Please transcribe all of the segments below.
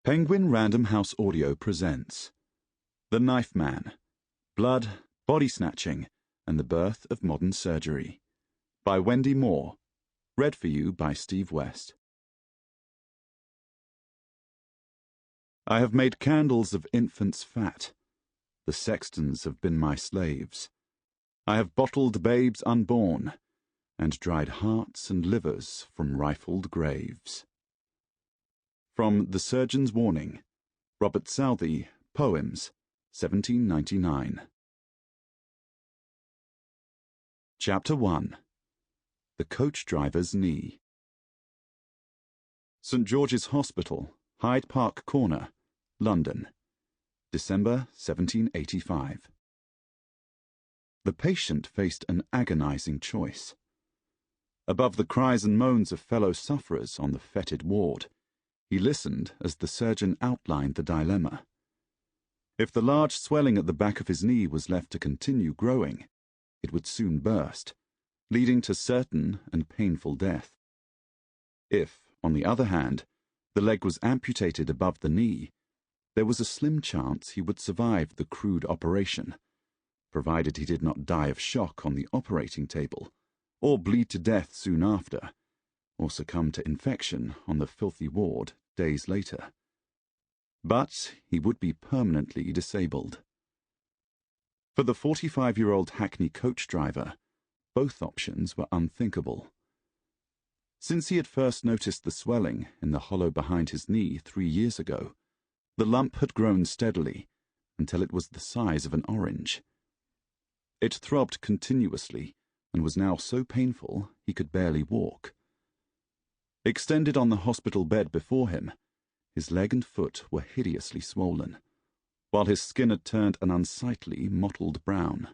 Penguin Random House Audio presents The Knife Man, Blood, Body Snatching, and the Birth of Modern Surgery by Wendy Moore, read for you by Steve West. I have made candles of infants fat. The sextons have been my slaves. I have bottled babes unborn, and dried hearts and livers from rifled graves. From The Surgeon's Warning, Robert Southey, Poems, 1799. Chapter 1. The Coach Driver's Knee. St. George's Hospital, Hyde Park Corner, London, December 1785. The patient faced an agonizing choice. Above the cries and moans of fellow sufferers on the fetid ward, he listened as the surgeon outlined the dilemma. If the large swelling at the back of his knee was left to continue growing, it would soon burst, leading to certain and painful death. If, on the other hand, the leg was amputated above the knee, there was a slim chance he would survive the crude operation, provided he did not die of shock on the operating table, or bleed to death soon after, or succumb to infection on the filthy ward days later. But he would be permanently disabled. For the 45-year-old hackney coach driver, both options were unthinkable. Since he had first noticed the swelling in the hollow behind his knee 3 years ago, the lump had grown steadily until it was the size of an orange. It throbbed continuously and was now so painful he could barely walk. Extended on the hospital bed before him, his leg and foot were hideously swollen, while his skin had turned an unsightly mottled brown.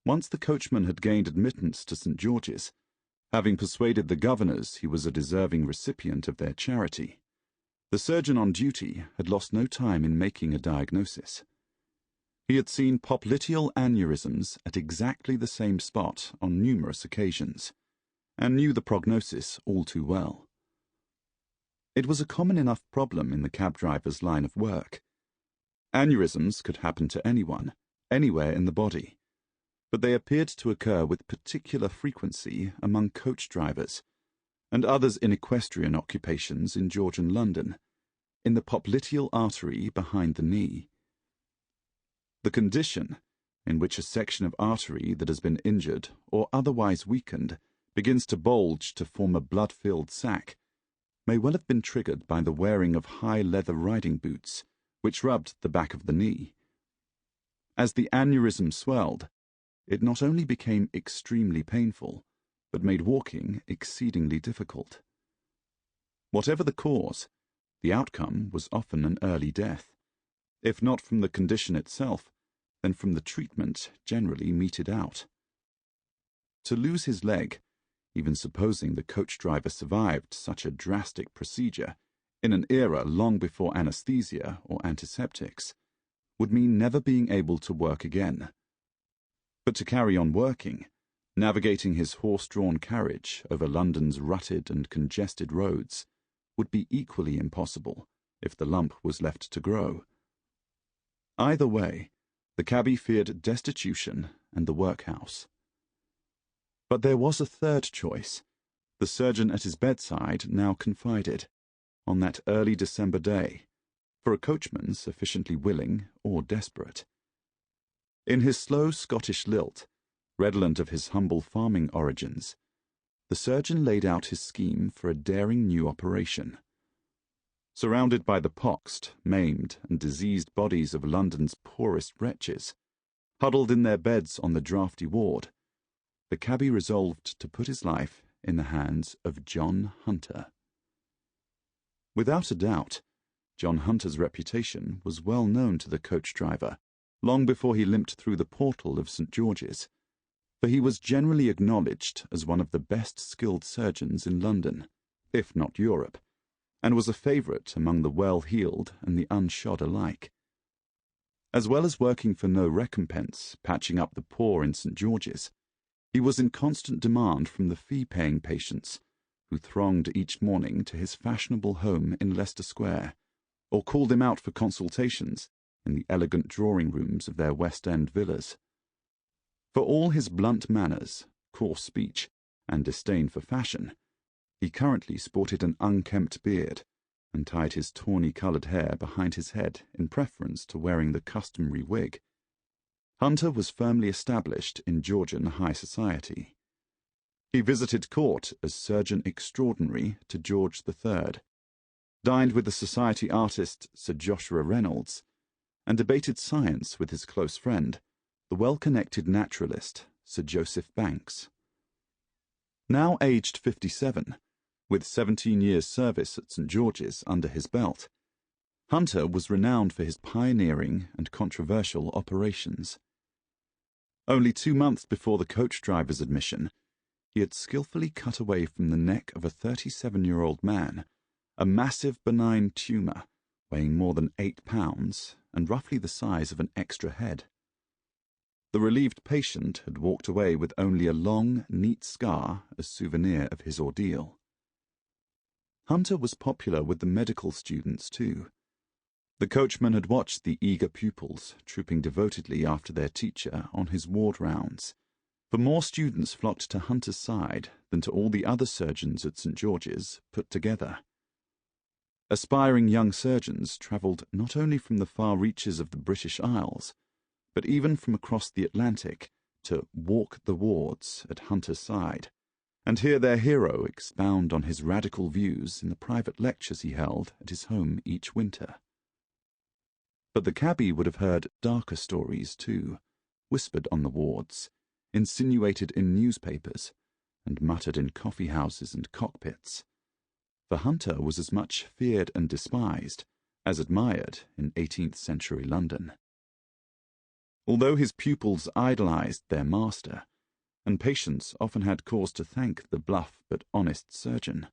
Once the coachman had gained admittance to St. George's, having persuaded the governors he was a deserving recipient of their charity, the surgeon on duty had lost no time in making a diagnosis. He had seen popliteal aneurysms at exactly the same spot on numerous occasions, and knew the prognosis all too well. It was a common enough problem in the cab driver's line of work. Aneurysms could happen to anyone, anywhere in the body, but they appeared to occur with particular frequency among coach drivers, and others in equestrian occupations in Georgian London, in the popliteal artery behind the knee. The condition, in which a section of artery that has been injured or otherwise weakened begins to bulge to form a blood-filled sac, may well have been triggered by the wearing of high leather riding boots, which rubbed the back of the knee. As the aneurysm swelled, it not only became extremely painful, but made walking exceedingly difficult. Whatever the cause, the outcome was often an early death, if not from the condition itself, then from the treatment generally meted out. To lose his leg, even supposing the coach driver survived such a drastic procedure, in an era long before anesthesia or antiseptics, would mean never being able to work again. But to carry on working, navigating his horse-drawn carriage over London's rutted and congested roads, would be equally impossible if the lump was left to grow. Either way, the cabby feared destitution and the workhouse. But there was a third choice, the surgeon at his bedside now confided, on that early December day, for a coachman sufficiently willing or desperate. In his slow Scottish lilt, redolent of his humble farming origins, the surgeon laid out his scheme for a daring new operation. Surrounded by the poxed, maimed, and diseased bodies of London's poorest wretches, huddled in their beds on the draughty ward, the cabby resolved to put his life in the hands of John Hunter. Without a doubt, John Hunter's reputation was well known to the coach driver long before he limped through the portal of St. George's, for he was generally acknowledged as one of the best skilled surgeons in London, if not Europe, and was a favourite among the well-heeled and the unshod alike. As well as working for no recompense, patching up the poor in St. George's, he was in constant demand from the fee-paying patients, who thronged each morning to his fashionable home in Leicester Square, or called him out for consultations in the elegant drawing rooms of their West End villas. For all his blunt manners, coarse speech, and disdain for fashion, he currently sported an unkempt beard and tied his tawny-coloured hair behind his head in preference to wearing the customary wig. Hunter was firmly established in Georgian high society. He visited court as surgeon extraordinary to George III, dined with the society artist Sir Joshua Reynolds, and debated science with his close friend, the well-connected naturalist Sir Joseph Banks. Now aged 57, with 17 years' service at St. George's under his belt, Hunter was renowned for his pioneering and controversial operations. Only 2 months before the coach driver's admission, he had skillfully cut away from the neck of a 37-year-old man a massive benign tumour weighing more than 8 pounds and roughly the size of an extra head. The relieved patient had walked away with only a long, neat scar as souvenir of his ordeal. Hunter was popular with the medical students too. The coachman had watched the eager pupils trooping devotedly after their teacher on his ward rounds, for more students flocked to Hunter's side than to all the other surgeons at St. George's put together. Aspiring young surgeons travelled not only from the far reaches of the British Isles, but even from across the Atlantic to walk the wards at Hunter's side, and hear their hero expound on his radical views in the private lectures he held at his home each winter. But the cabby would have heard darker stories too, whispered on the wards, insinuated in newspapers, and muttered in coffee-houses and cockpits. For Hunter was as much feared and despised as admired in 18th century London. Although his pupils idolized their master, and patients often had cause to thank the bluff but honest surgeon,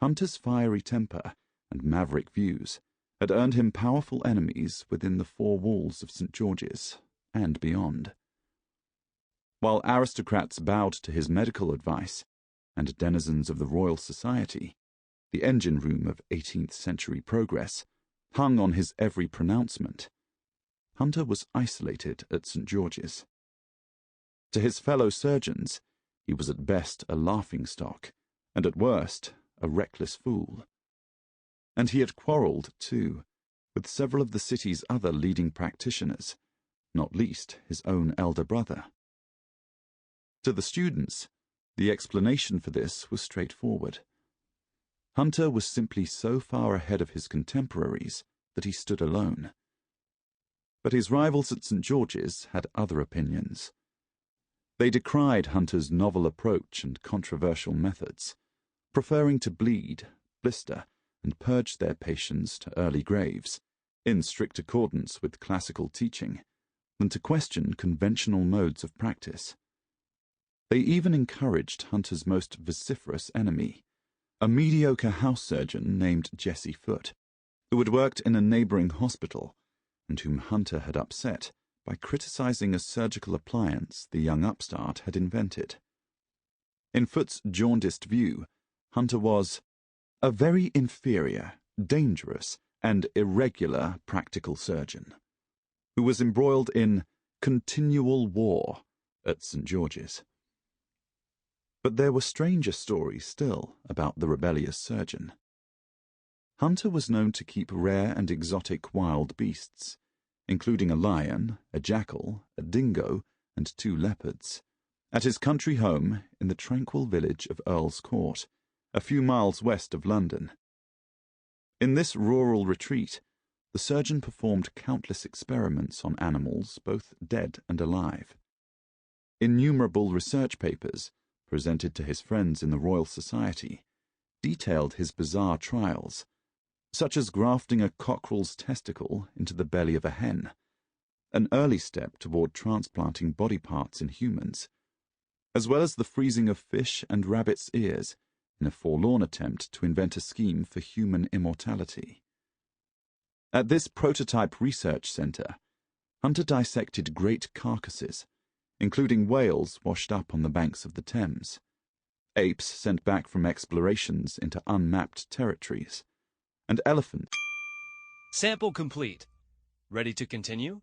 Hunter's fiery temper and maverick views had earned him powerful enemies within the 4 walls of St. George's and beyond. While aristocrats bowed to his medical advice, and denizens of the Royal Society, the engine room of 18th century progress, hung on his every pronouncement, Hunter was isolated at St. George's. To his fellow surgeons, he was at best a laughing-stock, and at worst a reckless fool. And he had quarrelled, too, with several of the city's other leading practitioners, not least his own elder brother. To the students, the explanation for this was straightforward. Hunter was simply so far ahead of his contemporaries that he stood alone. But his rivals at St. George's had other opinions. They decried Hunter's novel approach and controversial methods, preferring to bleed, blister, and purge their patients to early graves, in strict accordance with classical teaching, than to question conventional modes of practice. They even encouraged Hunter's most vociferous enemy, a mediocre house surgeon named Jesse Foote, who had worked in a neighbouring hospital and whom Hunter had upset by criticising a surgical appliance the young upstart had invented. In Foote's jaundiced view, Hunter was a very inferior, dangerous, and irregular practical surgeon, who was embroiled in continual war at St. George's. But there were stranger stories still about the rebellious surgeon. Hunter was known to keep rare and exotic wild beasts, including a lion, a jackal, a dingo, and 2 leopards, at his country home in the tranquil village of Earl's Court, a few miles west of London. In this rural retreat, the surgeon performed countless experiments on animals, both dead and alive. Innumerable research papers, presented to his friends in the Royal Society, detailed his bizarre trials, such as grafting a cockerel's testicle into the belly of a hen, an early step toward transplanting body parts in humans, as well as the freezing of fish and rabbits' ears in a forlorn attempt to invent a scheme for human immortality. At this prototype research centre, Hunter dissected great carcasses, including whales washed up on the banks of the Thames, apes sent back from explorations into unmapped territories, and elephants Sample complete. Ready to continue?